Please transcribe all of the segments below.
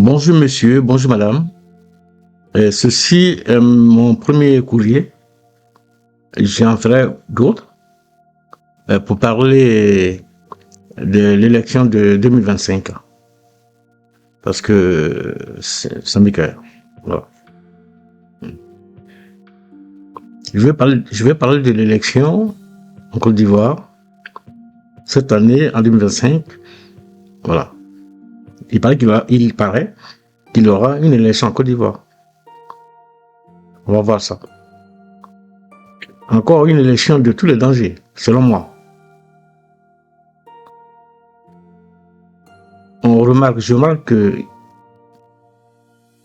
Bonjour monsieur, bonjour madame. Ceci est mon premier courrier. J'en ferai d'autres pour parler de l'élection de 2025. Parce que ça m'écoeure. Voilà. Je vais parler de l'élection en Côte d'Ivoire cette année, en 2025. Voilà. Il paraît qu'il y aura une élection en Côte d'Ivoire. On va voir ça. Encore une élection de tous les dangers, selon moi. Je remarque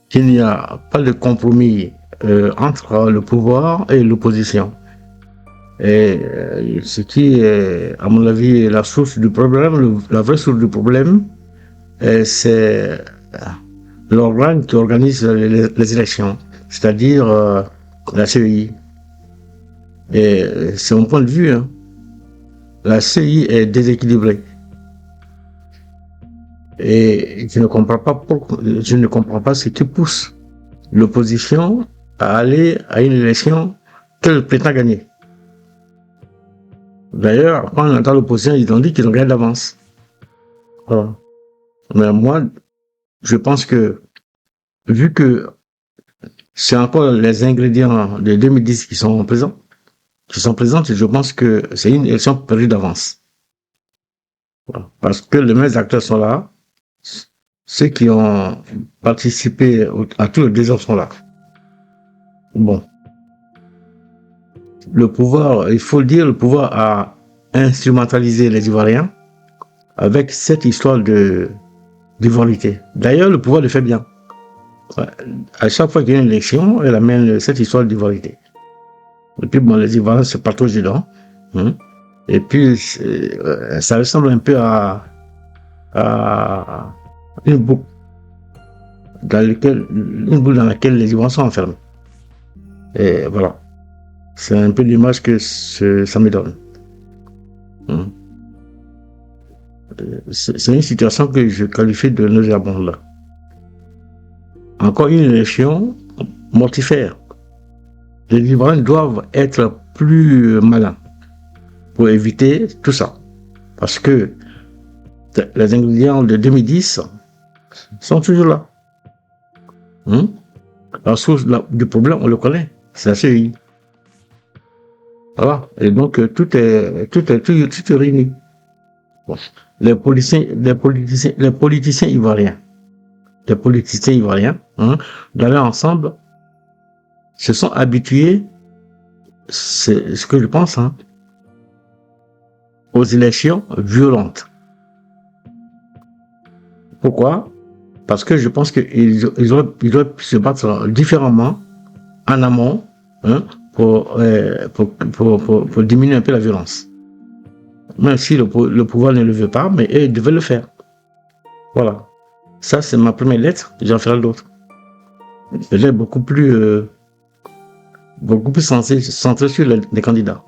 qu'il n'y a pas de compromis entre le pouvoir et l'opposition. Et ce qui est, à mon avis, la source du problème, la vraie source du problème, c'est l'organe qui organise les élections, c'est-à-dire la CEI. Et c'est mon point de vue, hein. La CEI est déséquilibrée. Et je ne comprends pas ce qui pousse l'opposition à aller à une élection qu'elle prétend gagner. D'ailleurs, quand on entend l'opposition, ils ont dit qu'ils ont gagné d'avance. Voilà. Mais moi, je pense que, vu que c'est encore les ingrédients de 2010 qui sont présents, je pense que c'est une élection perdue d'avance. Voilà. Parce que les mêmes acteurs sont là, ceux qui ont participé à tous les désordres sont là. Bon. Le pouvoir, il faut le dire, le pouvoir a instrumentalisé les Ivoiriens avec cette histoire d'ivoirité. D'ailleurs, le pouvoir le fait bien. À chaque fois qu'il y a une élection, elle amène cette histoire d'ivoirité. Et puis, bon, les Ivoiriens se partagent dedans. Et puis, ça ressemble un peu à une boucle dans laquelle les Ivoiriens sont enfermés. Et voilà. C'est un peu l'image que ça me donne. C'est une situation que je qualifie de nauséabonde. Encore une élection mortifère. Les Ivoiriens doivent être plus malins pour éviter tout ça. Parce que les ingrédients de 2010 sont toujours là. La source du problème, on le connaît. C'est la CEI. Voilà. Et donc, tout est réuni. Bon. Les politiciens ivoiriens, d'aller ensemble, se sont habitués, c'est ce que je pense, aux élections violentes. Pourquoi? Parce que je pense qu'ils doivent se battre différemment en amont, pour diminuer un peu la violence. Même si le pouvoir ne le veut pas, mais ils devaient le faire. Voilà. Ça, c'est ma première lettre. J'en ferai d'autres. Elle est beaucoup plus centrée sur les candidats.